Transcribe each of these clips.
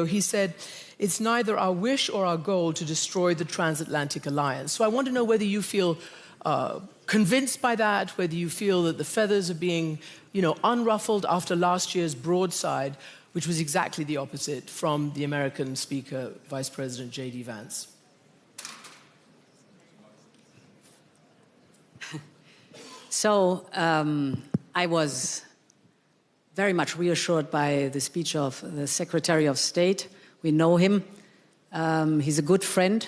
He said, it's neither our wish or our goal to destroy the transatlantic alliance. So I want to know whether you feel convinced by that, whether you feel that the feathers are being, unruffled after last year's broadside, which was exactly the opposite from the American Speaker, Vice President J.D. Vance. So I was very much reassured by the speech of the Secretary of State. We know him. He's a good friend,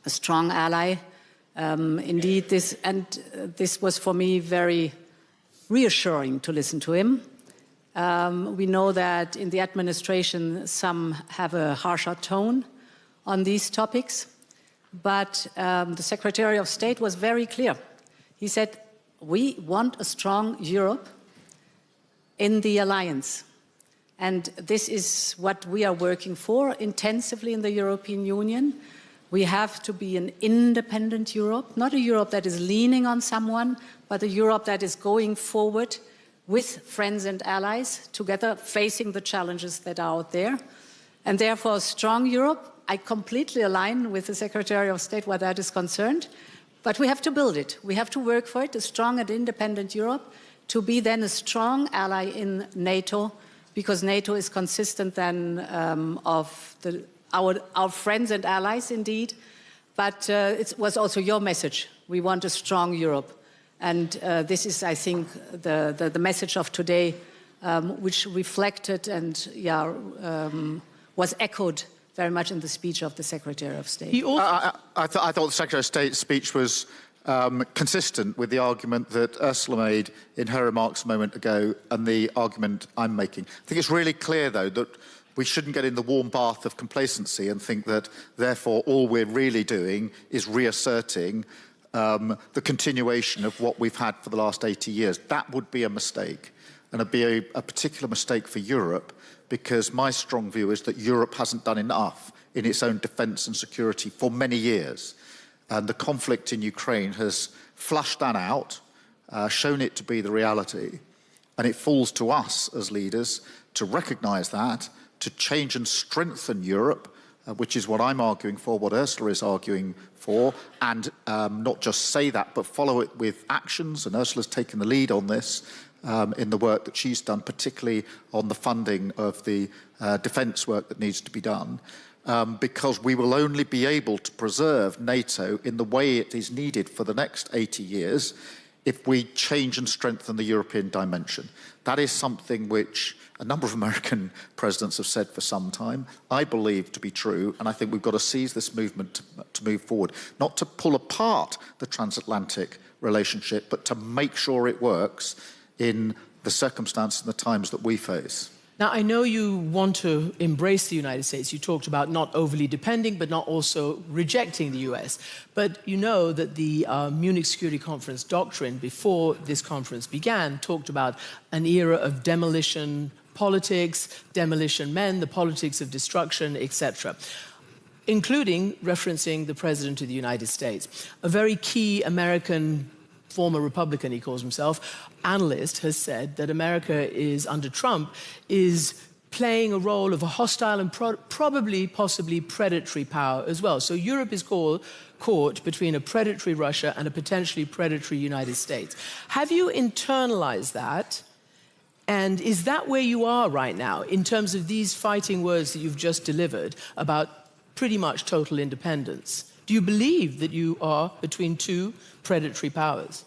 a strong ally. Indeed, this was for me very reassuring to listen to him. We know that in the administration, some have a harsher tone on these topics, but the Secretary of State was very clear. He said, we want a strong Europe in the alliance. And this is what we are working for intensively in the European Union. We have to be an independent Europe, not a Europe that is leaning on someone, but a Europe that is going forward with friends and allies together, facing the challenges that are out there. And therefore, a strong Europe, I completely align with the Secretary of State where that is concerned. But we have to build it. We have to work for it, a strong and independent Europe, to be then a strong ally in NATO, because NATO is consistent then of our friends and allies indeed. But it was also your message. We want a strong Europe. And this is, I think, the message of today, which reflected and was echoed very much in the speech of the Secretary of State. I thought the Secretary of State's speech was consistent with the argument that Ursula made in her remarks a moment ago and the argument I'm making. I think it's really clear, though, that we shouldn't get in the warm bath of complacency and think that, therefore, all we're really doing is reasserting the continuation of what we've had for the last 80 years. That would be a mistake, and it'd be a particular mistake for Europe, because my strong view is that Europe hasn't done enough in its own defence and security for many years. And the conflict in Ukraine has flushed that out, shown it to be the reality. And it falls to us as leaders to recognise that, to change and strengthen Europe, which is what I'm arguing for, what Ursula is arguing for, and not just say that, but follow it with actions. And Ursula's taken the lead on this in the work that she's done, particularly on the funding of the defence work that needs to be done. Because we will only be able to preserve NATO in the way it is needed for the next 80 years if we change and strengthen the European dimension. That is something which a number of American presidents have said for some time, I believe to be true, and I think we've got to seize this movement to move forward, not to pull apart the transatlantic relationship, but to make sure it works in the circumstances and the times that we face. Now, I know you want to embrace the United States. You talked about not overly depending, but not also rejecting the US. But you know that the Munich Security Conference doctrine, before this conference began, talked about an era of demolition politics, demolition men, the politics of destruction, etc., including referencing the President of the United States. A very key American former Republican, he calls himself, analyst has said that America is, under Trump, is playing a role of a hostile and possibly predatory power as well. So Europe is caught between a predatory Russia and a potentially predatory United States. Have you internalized that? And is that where you are right now in terms of these fighting words that you've just delivered about pretty much total independence? Do you believe that you are between two predatory powers?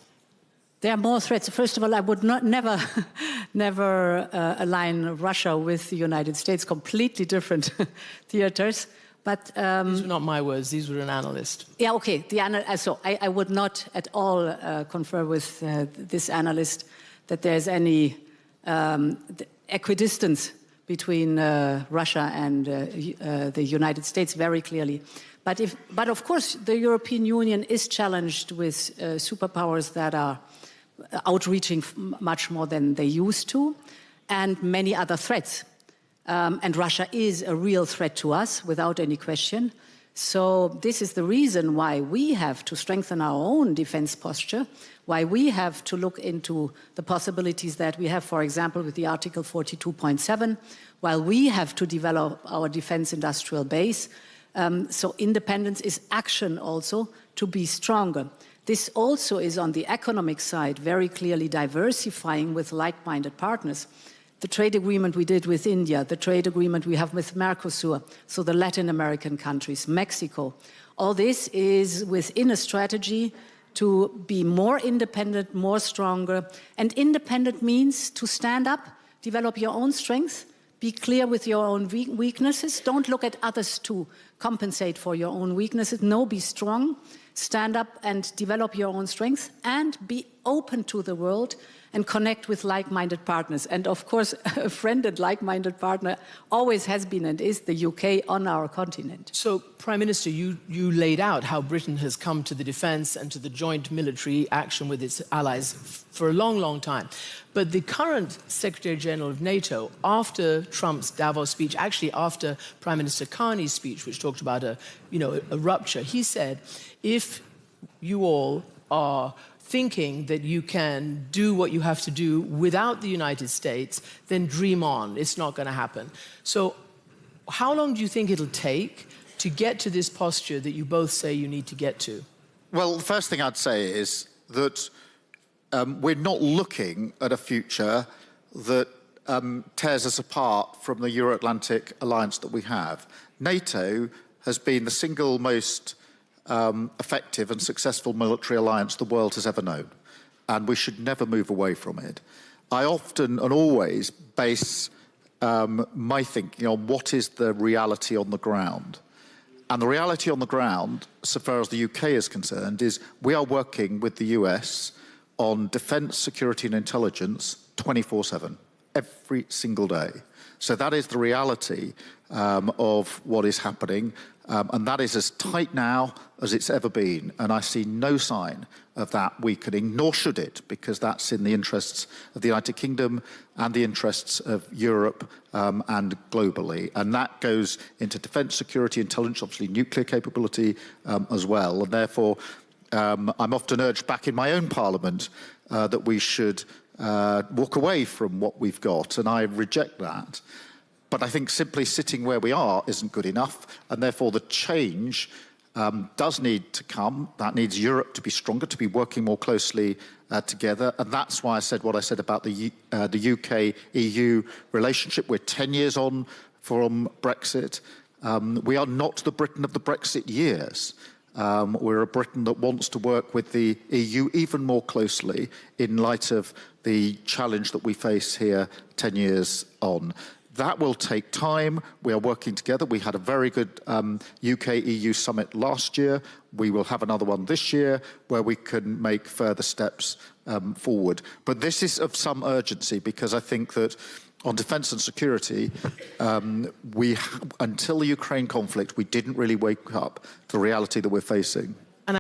There are more threats. First of all, I would never align Russia with the United States. Completely different theaters. But these were not my words. These were an analyst. Yeah, okay. So I would not at all confer with this analyst that there's any equidistance between Russia and the United States, very clearly. But of course, the European Union is challenged with superpowers that are outreaching much more than they used to, and many other threats. And Russia is a real threat to us, without any question. So this is the reason why we have to strengthen our own defense posture, why we have to look into the possibilities that we have, for example, with the Article 42.7, while we have to develop our defense industrial base. So independence is action also to be stronger. This also is on the economic side, very clearly diversifying with like-minded partners. The trade agreement we did with India, the trade agreement we have with Mercosur, so the Latin American countries, Mexico. All this is within a strategy to be more independent, more stronger. And independent means to stand up, develop your own strength, be clear with your own weaknesses. Don't look at others to compensate for your own weaknesses. No, be strong, stand up and develop your own strength, and be open to the world and connect with like-minded partners. And of course, a friend and like-minded partner always has been and is the UK on our continent. So, Prime Minister, you laid out how Britain has come to the defence and to the joint military action with its allies for a long, long time. But the current Secretary-General of NATO, after Trump's Davos speech, actually after Prime Minister Carney's speech, which talked about a rupture, he said, if you all are thinking that you can do what you have to do without the United States, then dream on. It's not going to happen. So how long do you think it'll take to get to this posture that you both say you need to get to? Well, the first thing I'd say is that we're not looking at a future that tears us apart from the Euro-Atlantic alliance that we have. NATO has been the single most effective and successful military alliance the world has ever known, and we should never move away from it. I often and always base my thinking on what is the reality on the ground. And the reality on the ground, so far as the UK is concerned, is we are working with the US on defence, security and intelligence 24/7, every single day. So that is the reality of what is happening. And that is as tight now as it's ever been. And I see no sign of that weakening, nor should it, because that's in the interests of the United Kingdom and the interests of Europe and globally. And that goes into defence, security, intelligence, obviously nuclear capability as well. And therefore, I'm often urged back in my own parliament that we should walk away from what we've got. And I reject that. But I think simply sitting where we are isn't good enough, and therefore the change does need to come. That needs Europe to be stronger, to be working more closely together, and that's why I said what I said about the UK-EU relationship. We're 10 years on from Brexit. We are not the Britain of the Brexit years. We're a Britain that wants to work with the EU even more closely in light of the challenge that we face here 10 years on. That will take time. We are working together. We had a very good UK-EU summit last year. We will have another one this year where we can make further steps forward. But this is of some urgency because I think that on defence and security, until the Ukraine conflict, we didn't really wake up to the reality that we're facing.